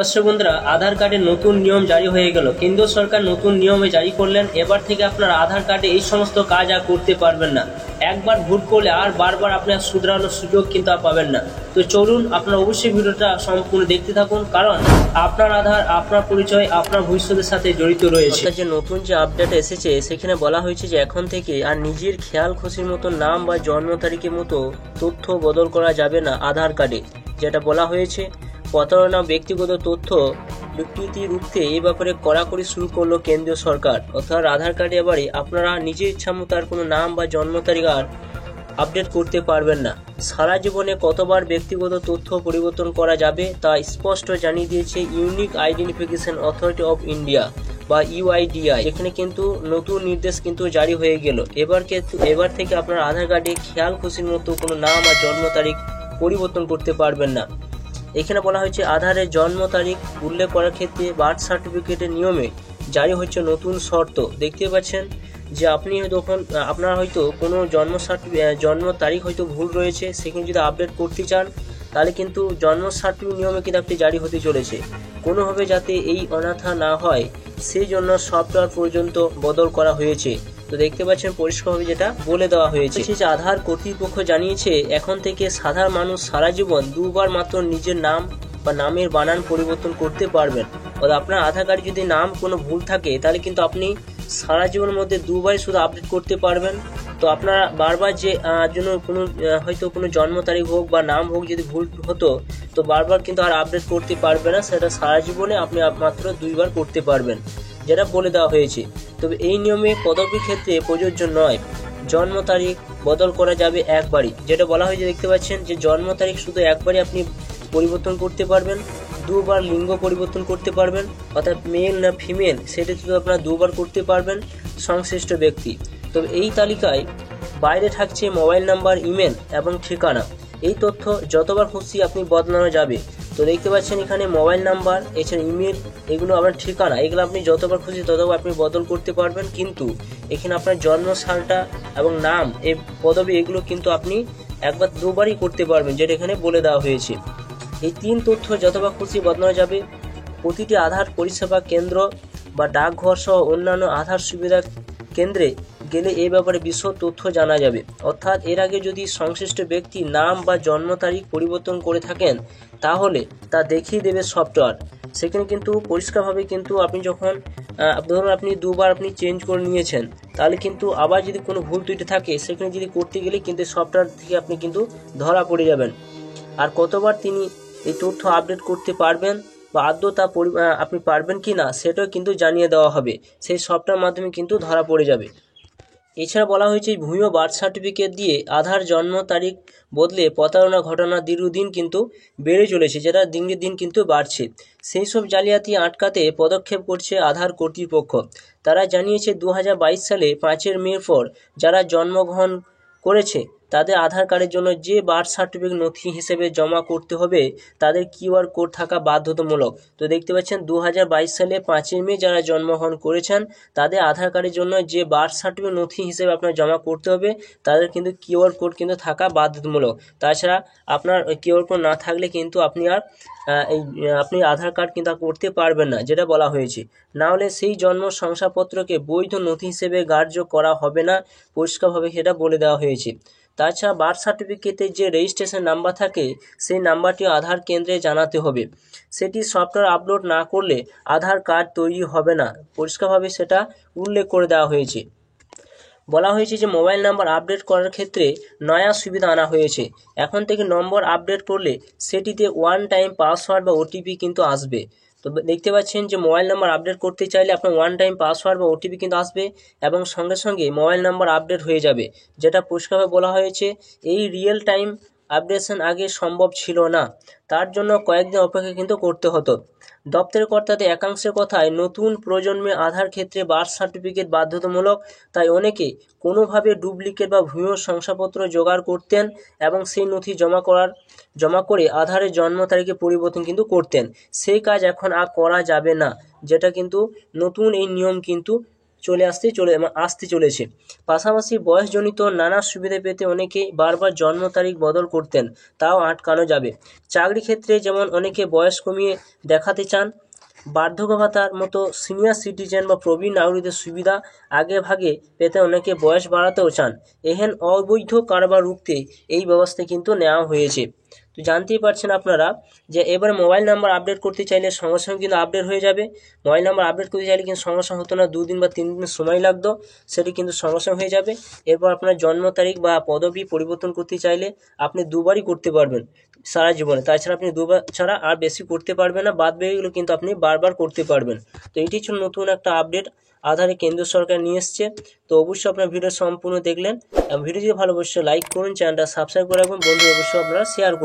দর্শক বন্ধুরা, আধার কার্ডের নতুন নিয়ম জারি হয়ে গেল। কেন্দ্র সরকার নতুন নিয়মে জারি করলেন। এবার থেকে আপনার আধার কার্ডে এই সমস্ত কাজ আর করতে পারবেন না। একবার ভুল করলে আর বারবার আপনার শুধরানোর সুযোগ কিন্তু আর পাবেন না। তো চলুন, আপনার অবশ্যই ভিডিওটা সম্পূর্ণ দেখতে থাকুন, কারণ আপনার আধার, আপনার পরিচয় আপনার ভবিষ্যতের সাথে জড়িত রয়েছে। যে নতুন যে আপডেট এসেছে সেখানে বলা হয়েছে যে এখন থেকে আর নিজের খেয়াল খুশির মতো নাম বা জন্ম তারিখের মতো তথ্য বদল করা যাবে না আধার কার্ডে। যেটা বলা হয়েছে, প্রতারণা ব্যক্তিগত তথ্য বিকৃতি রুখতে এই ব্যাপারে কড়াকড়ি শুরু করলো কেন্দ্রীয় সরকার। অর্থাৎ আধার কার্ডে এবারে আপনারা নিজের ইচ্ছা মতো আর কোনো নাম বা জন্ম তারিখ আর আপডেট করতে পারবেন না। সারা জীবনে কতবার ব্যক্তিগত তথ্য পরিবর্তন করা যাবে তা স্পষ্ট জানিয়ে দিয়েছে unique identification authority of India বা ইউআইডিআই। এখানে কিন্তু নতুন নির্দেশ কিন্তু জারি হয়ে গেল। এবার থেকে আপনার আধার কার্ডে খেয়াল খুশির মতো কোনো নাম আর জন্ম তারিখ পরিবর্তন করতে পারবেন না। এখানে বলা হয়েছে আধারের জন্ম তারিখ উল্লেখ করার ক্ষেত্রে বার্থ সার্টিফিকেটের নিয়মে জারি হচ্ছে নতুন শর্ত। দেখতে পাচ্ছেন যে আপনি যখন আপনার হয়তো কোনো জন্ম তারিখ হয়তো ভুল রয়েছে, সেখানে যদি আপডেট করতে চান তাহলে কিন্তু জন্ম সার্টিফিকেট নিয়মে কিন্তু আপনি জারি হতে চলেছে। কোনোভাবে যাতে এই অনাথা না হয় সেই জন্য সফটওয়্যার পর্যন্ত বদল করা হয়েছে। তো দেখতে পাচ্ছেন পরিষ্কারভাবে যেটা বলে দেওয়া হয়েছে যে আধার কর্তৃপক্ষ জানিয়েছে এখন থেকে সাধারণ মানুষ সারা জীবন দুবার মাত্র নিজের নাম বা নামের বানান পরিবর্তন করতে পারবেন। অর্থাৎ আপনার আধার কার্ডে যদি নাম কোনো ভুল থাকে তাহলে কিন্তু আপনি সারা জীবনের মধ্যে দুবারই শুধু আপডেট করতে পারবেন। তো আপনারা বারবার যে জন্য কোনো হয়তো কোনো জন্ম তারিখ হোক বা নাম হোক যদি ভুল হতো, তো বারবার কিন্তু আর আপডেট করতে পারবে না। সেটা সারা জীবনে আপনি মাত্র দুইবার করতে পারবেন, যেটা বলে দেওয়া হয়েছে। তবে এই নিয়মে পদবীর ক্ষেত্রে প্রযোজ্য নয়। জন্ম তারিখ বদল করা যাবে একবারই, যেটা বলা হয়েছে। দেখতে পাচ্ছেন যে জন্ম তারিখ শুধু একবারই আপনি পরিবর্তন করতে পারবেন। দুবার লিঙ্গ পরিবর্তন করতে পারবেন, অর্থাৎ মেল না ফিমেল সেটা শুধু আপনারা দুবার করতে পারবেন সংশ্লিষ্ট ব্যক্তি। তবে এই তালিকায় বাইরে থাকছে মোবাইল নাম্বার, ইমেল এবং ঠিকানা। এই তথ্য যতবার খুশি আপনি বদলানো যাবে। তো দেখতে পাচ্ছেন এখানে মোবাইল নাম্বার, এছাড়া ইমেল, এগুলো আপনার ঠিকানা, এগুলো আপনি যতবার খুশি ততবার আপনি বদল করতে পারবেন। কিন্তু এখানে আপনার জন্ম সালটা এবং নাম, এই পদবি, এগুলো কিন্তু আপনি একবার দুবারই করতে পারবেন, যেটা এখানে বলে দেওয়া হয়েছে। এই তিন তথ্য যতবার খুশি বদলানো যাবে। প্রতিটি আধার পরিষেবা কেন্দ্র বা ডাকঘর সহ অন্যান্য আধার সুবিধা কেন্দ্রে গেলে এই ব্যাপারে বিশদ তথ্য জানা যাবে। অর্থাৎ এর আগে যদি সংশ্লিষ্ট ব্যক্তি নাম বা জন্ম তারিখ পরিবর্তন করে থাকেন তাহলে তা দেখিয়ে দেবে সফটওয়্যার। সেখানে কিন্তু পরিষ্কারভাবে কিন্তু আপনি যখন ধরুন আপনি দুবার আপনি চেঞ্জ করে নিয়েছেন, তাহলে কিন্তু আবার যদি কোনো ভুল ত্রুটি থাকে সেখানে যদি করতে গেলে কিন্তু সফটওয়্যার থেকে আপনি কিন্তু ধরা পড়ে যাবেন। আর কতবার তিনি এই তথ্য আপডেট করতে পারবেন বা আদৌ তা আপনি পারবেন কি না সেটাও কিন্তু জানিয়ে দেওয়া হবে। সেই সফটওয়্যার মাধ্যমে কিন্তু ধরা পড়ে যাবে। এছাড়া বলা হয়েছে ভুয়ো বার্থ সার্টিফিকেট দিয়ে আধার জন্ম তারিখ বদলে প্রতারণা ঘটনা দীর্ঘদিন কিন্তু বেড়ে চলেছে, যেটা দিনের দিন কিন্তু বাড়ছে। সেই সব জালিয়াতি আটকাতে পদক্ষেপ করছে আধার কর্তৃপক্ষ। তারা জানিয়েছে 2022 সালে 5 মে পর যারা জন্মগ্রহণ করেছে তাদের আধার কার্ডের জন্য যে বার্থ সার্টিফিকেট নথি হিসেবে জমা করতে হবে তাদের কিউআর কোড থাকা বাধ্যতামূলক। তো দেখতে পাচ্ছেন 2022 সালে 5 মে যারা জন্মগ্রহণ করেছেন তাদের আধার কার্ডের জন্য যে বার্থ সার্টিফিকেট নথি হিসেবে আপনার জমা করতে হবে তাদের কিন্তু কিউআর কোড কিন্তু থাকা বাধ্যতামূলক। তাছাড়া আপনার কিউআর কোড না থাকলে কিন্তু আপনি আপনি আধার কার্ড কিন্তু করতে পারবেন না, যেটা বলা হয়েছে। না হলে সেই জন্ম শংসাপত্রকে বৈধ নথি হিসেবে গ্রাহ্য করা হবে না, পরিষ্কারভাবে সেটা বলে দেওয়া হয়েছে। তাছাড়া বার্থ সার্টিফিকেটে যে রেজিস্ট্রেশন নাম্বার থাকে সেই নাম্বারটি আধার কেন্দ্রে জানাতে হবে। সেটি সফটওয়্যার আপলোড না করলে আধার কার্ড তৈরি হবে না, পরিষ্কারভাবে সেটা উল্লেখ করে দেওয়া হয়েছে। বলা হয়েছে যে মোবাইল নাম্বার আপডেট করার ক্ষেত্রে নয়া সুবিধা আনা হয়েছে। এখন থেকে নম্বর আপডেট করলে সেটিতে ওয়ান টাইম পাসওয়ার্ড বা ওটিপি কিন্তু আসবে। তো দেখতে পাচ্ছেন যে মোবাইল নাম্বার আপডেট করতে চাইলে আপনার ওয়ান টাইম পাসওয়ার্ড বা ওটিপি কিন্তু আসবে এবং সঙ্গে সঙ্গে মোবাইল নাম্বার আপডেট হয়ে যাবে, যেটা পরিষ্কারভাবে বলা হয়েছে। এই রিয়েল টাইম আপডেশন আগে সম্ভব ছিল না, তার জন্য কয়েকদিন অপেক্ষা কিন্তু করতে হতো। দপ্তরের কর্তাদের একাংশের কথায় নতুন প্রজন্মে আধার ক্ষেত্রে বার্থ সার্টিফিকেট বাধ্যতামূলক, তাই অনেকে কোনোভাবে ডুপ্লিকেট বা ভুয়ো শংসাপত্র জোগাড় করতেন এবং সেই নথি জমা করে আধারের জন্ম তারিখে পরিবর্তন কিন্তু করতেন। সেই কাজ এখন আর করা যাবে না, যেটা কিন্তু নতুন এই নিয়ম কিন্তু আসতে চলেছে। পাশাপাশি বয়সজনিত নানা সুবিধা পেতে অনেকেই বারবার জন্ম তারিখ বদল করতেন, তাও আটকানো যাবে। চাকরি ক্ষেত্রে যেমন অনেকে বয়স কমিয়ে দেখাতে চান, বার্ধক্য ভাতার মতো সিনিয়র সিটিজেন বা প্রবীণ নাগরিকদের সুবিধা আগে ভাগে পেতে অনেকে বয়স বাড়াতেও চান। এহেন অবৈধ কারবার রুখতে এই ব্যবস্থা কিন্তু নেওয়া হয়েছে। তো জানতেই পারছেন আপনারা যে এবার মোবাইল নাম্বার আপডেট করতে চাইলে সঙ্গে সঙ্গে কিন্তু আপডেট হয়ে যাবে। মোবাইল নাম্বার আপডেট করতে চাইলে কিন্তু সঙ্গে সঙ্গে হতো না, 2 দিন বা 3 দিন সময় লাগতো, সেটি কিন্তু সঙ্গে সঙ্গে হয়ে যাবে। এরপর আপনার জন্ম তারিখ বা পদবি পরিবর্তন করতে চাইলে আপনি দুবারই করতে পারবেন সারা জীবনে, তাছাড়া আপনি দুবার ছাড়া আর বেশি করতে পারবেন না, বাদ বাকিগুলো কিন্তু আপনি বারবার করতে পারবেন। তো এটি ছিল নতুন একটা আপডেট আধারে কেন্দ্র সরকার নিয়ে এসছে। তো অবশ্যই আপনার ভিডিও সম্পূর্ণ দেখলেন এবং ভিডিও যদি ভালো অবশ্যই লাইক করুন, চ্যানেলটা সাবস্ক্রাইব করে রাখুন, বন্ধু অবশ্যই আপনারা শেয়ার করুন।